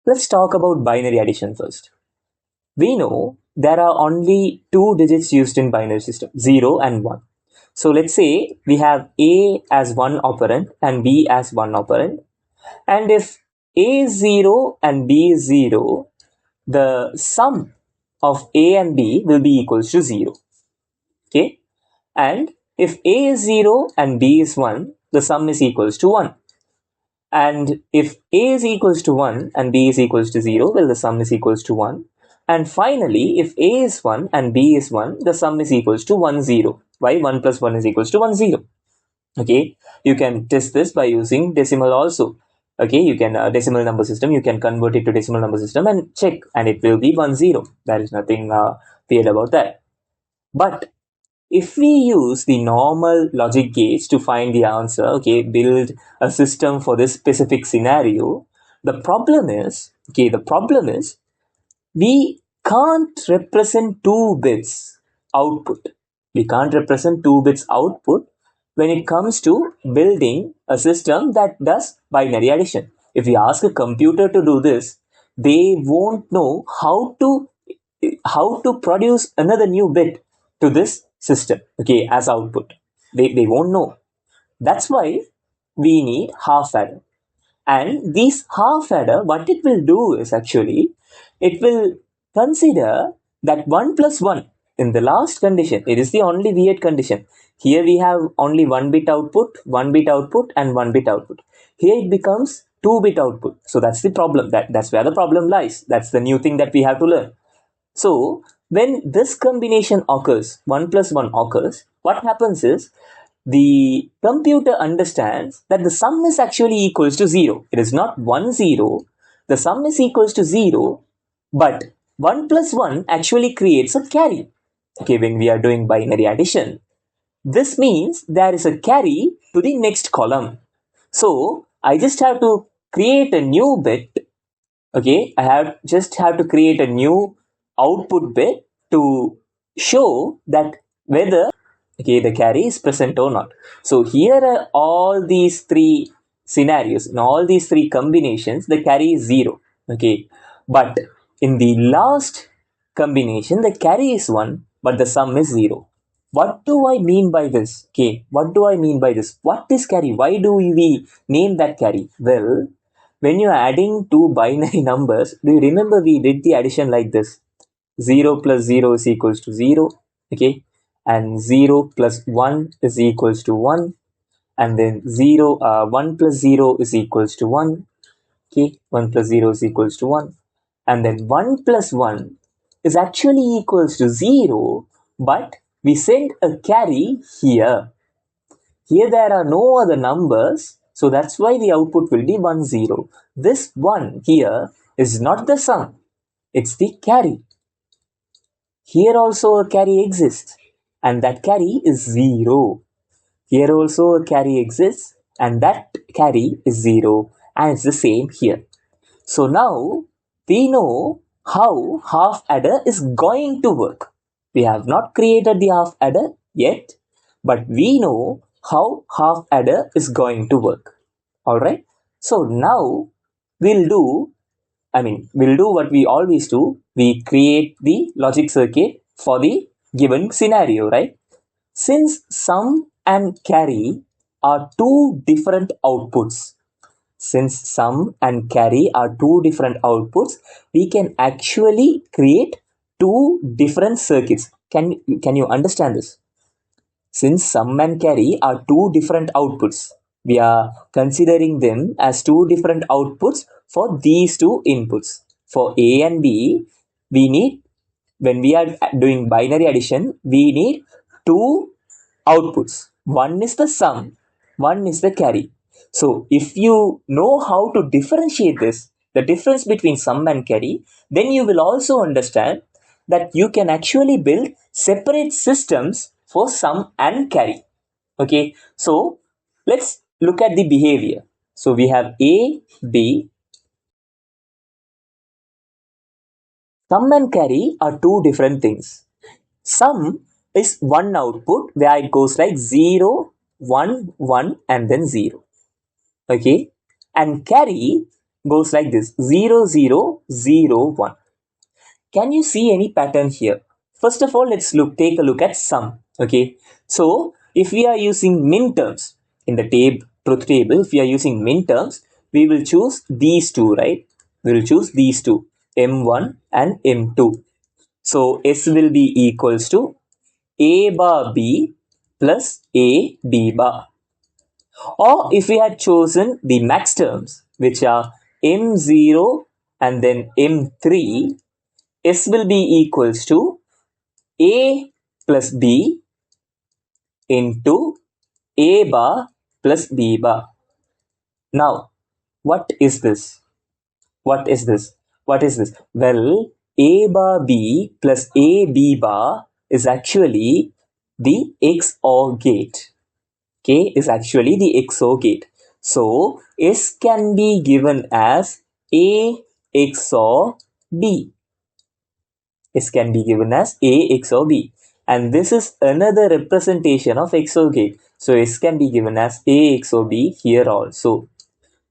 let's talk about binary addition first. We know there are only two digits used in binary system, 0 and 1. So let's say we have A as one operand and B as one operand. And if A is 0 and B is 0, the sum of A and B will be equals to 0. Okay? And if A is 0 and B is 1, the sum is equals to 1. And if A is equals to 1 and B is equals to 0, well, the sum is equals to 1. And finally, if A is 1 and B is 1, the sum is equals to 1, 0. Why? 1 plus 1 is equals to 1, 0. Okay, you can test this by using decimal also. Okay, you can decimal number system, you can convert it to decimal number system and check, and it will be 1, 0. There is nothing weird about that. But if we use the normal logic gates to find the answer, okay, build a system for this specific scenario, the problem is we can't represent 2 bits output. We can't represent 2 bits output when it comes to building a system that does binary addition. If we ask a computer to do this, they won't know how to produce another new bit to this system, okay, as output. They won't know. That's why we need half adder. And this half adder, what it will do is actually, it will consider that 1 plus 1 in the last condition. It is the only weird condition. Here we have only 1 bit output, 1 bit output, and 1 bit output. Here it becomes 2 bit output. So that's the problem. That's where the problem lies. That's the new thing that we have to learn. So when this combination occurs, 1 plus 1 occurs, what happens is the computer understands that the sum is actually equals to 0. It is not 1, 0. The sum is equals to 0, but 1 plus 1 actually creates a carry. Okay, when we are doing binary addition, this means there is a carry to the next column. So I just have to create a new bit. Okay, I just have to create a new output bit to show that whether the carry is present or not. So here are all these three scenarios. In all these three combinations, the carry is 0. Okay, but in the last combination, the carry is 1, but the sum is 0. What do I mean by this? Okay, what do I mean by this? What is carry? Why do we name that carry? Well, when you are adding two binary numbers, do you remember we did the addition like this? 0 plus 0 is equals to 0. Okay, and 0 plus 1 is equals to 1, and then 1 plus 0 is equals to 1. Okay, 1 plus 0 is equals to 1, and then 1 plus 1 is actually equals to 0, but we send a carry here. Here there are no other numbers, so that's why the output will be 1, 0. This 1 here is not the sum, it's the carry. Here also a carry exists, and that carry is 0. Here also a carry exists, and that carry is 0, and it's the same here. So now we know how half adder is going to work. We have not created the half adder yet, but we know how half adder is going to work. Alright, so now we'll do what we always do. We create the logic circuit for the given scenario, right? Since sum and carry are two different outputs, we can actually create two different circuits. Can you understand this? Since sum and carry are two different outputs, we are considering them as two different outputs for these two inputs. For A and B, when we are doing binary addition, we need two outputs. One is the sum, one is the carry. So if you know how to differentiate this, the difference between sum and carry, then you will also understand that you can actually build separate systems for sum and carry. Okay, so let's look at the behavior. So we have A, B. Sum and carry are two different things. Sum is one output where it goes like 0, 1, 1 and then 0. Okay, and carry goes like this: 0, 0, 0, 1. Can you see any pattern here? First of all, let's take a look at sum. Okay, so if we are using min terms in the truth table, if we are using min terms, we will choose these two, right? We will choose these two, m1 and m2. So S will be equals to a bar b plus a b bar. Or if we had chosen the max terms, which are m0 and then m3, S will be equals to a plus b into a bar plus b bar. Now, what is this? What is this? What is this? Well, a bar b plus a b bar is actually the XOR gate. Okay, is actually the XOR gate. So, S can be given as A XOR B. S can be given as A XOR B. And this is another representation of XOR gate. So, S can be given as A XOR B here also.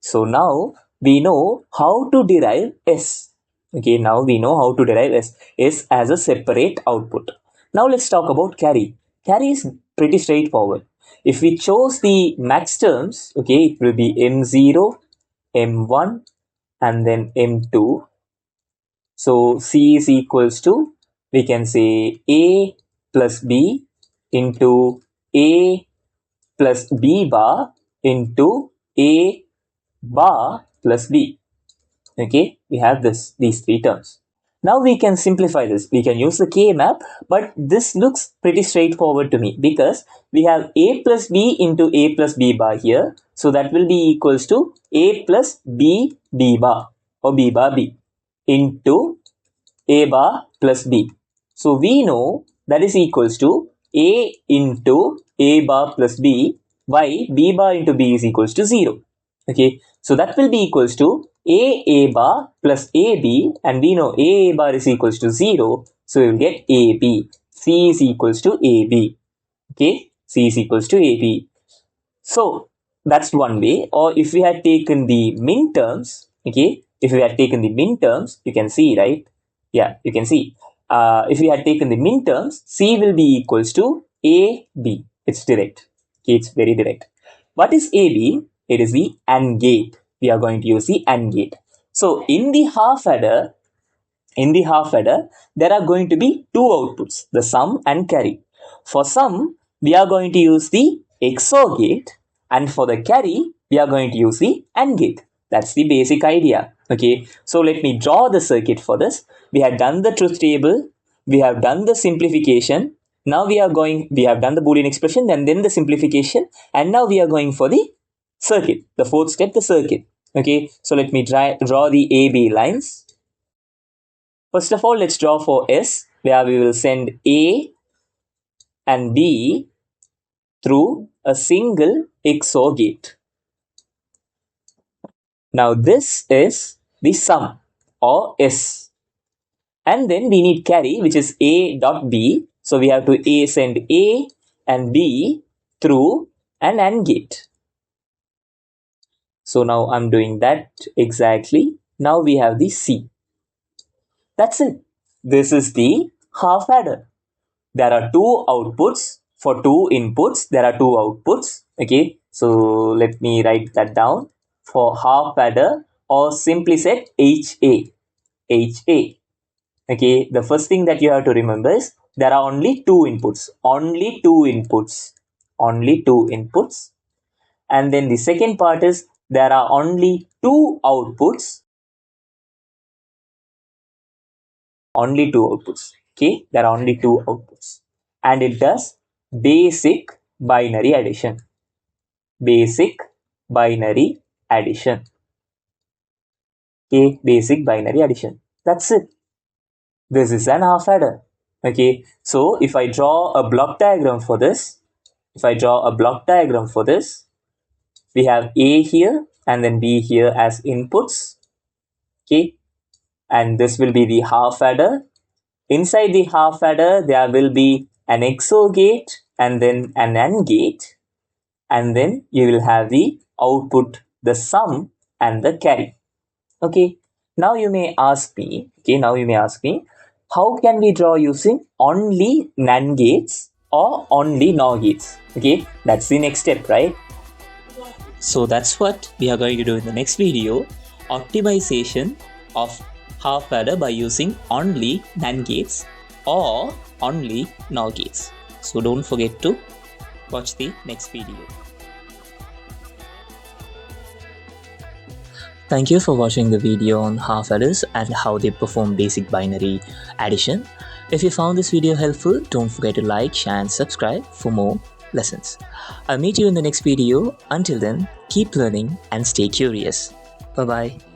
So, now we know how to derive S. Okay, now we know how to derive S as a separate output. Now, let's talk about carry. Carry is pretty straightforward. If we chose the max terms, okay, it will be M0, M1, and then M2. So C is equals to, we can say A plus B into A plus B bar into A bar plus B. Okay, we have these three terms. Now we can simplify this. We can use the K map, but this looks pretty straightforward to me because we have A plus B into A plus B bar here. So that will be equals to A plus B B bar or B bar B into A bar plus B. So we know that is equals to A into A bar plus B. Why? B bar into B is equals to 0. Okay, so that will be equals to A bar plus AB, and we know A bar is equals to 0, so we will get AB. C is equals to AB. Okay, C is equals to AB. So that's one way. Or if we had taken the min terms, okay, if we had taken the min terms, you can see, right? Yeah, you can see. If we had taken the min terms, C will be equals to AB. It's direct. Okay, it's very direct. What is AB? It is the AND gate. We are going to use the AND gate. So in the half adder, there are going to be two outputs, the sum and carry. For sum, we are going to use the XOR gate, and for the carry, we are going to use the AND gate. That's the basic idea. Okay, so let me draw the circuit for this. We have done the truth table, we have done the simplification. Now we have done the Boolean expression and then the simplification, and now we are going for the circuit. The fourth step, the circuit. Okay, so let me draw the AB lines. First of all, let's draw for S, where we will send A and B through a single XOR gate. Now this is the sum or S. And then we need carry, which is A dot B. So we have to send A and B through an AND gate. So now I'm doing that exactly. Now we have the C. That's it. This is the half adder. There are two outputs. For two inputs, there are two outputs. Okay, so let me write that down. For half adder, or simply said HA. HA. Okay, the first thing that you have to remember is there are only two inputs. Only two inputs. Only two inputs. And then the second part is there are only two outputs. Only two outputs. Okay, there are only two outputs. And it does basic binary addition. Basic binary addition. Okay, basic binary addition. That's it. This is an half adder. Okay, so if I draw a block diagram for this, we have A here and then B here as inputs. Okay, and this will be the half adder. Inside the half adder, there will be an XOR gate and then an AND gate. And then you will have the output, the sum and the carry. Okay, now you may ask me, how can we draw using only NAND gates or only NOR gates? Okay, that's the next step, right? So that's what we are going to do in the next video, optimization of half adder by using only NAND gates or only NOR gates. So don't forget to watch the next video. Thank you for watching the video on half adders and how they perform basic binary addition. If you found this video helpful, don't forget to like, share and subscribe for more lessons. I'll meet you in the next video. Until then, keep learning and stay curious. Bye-bye.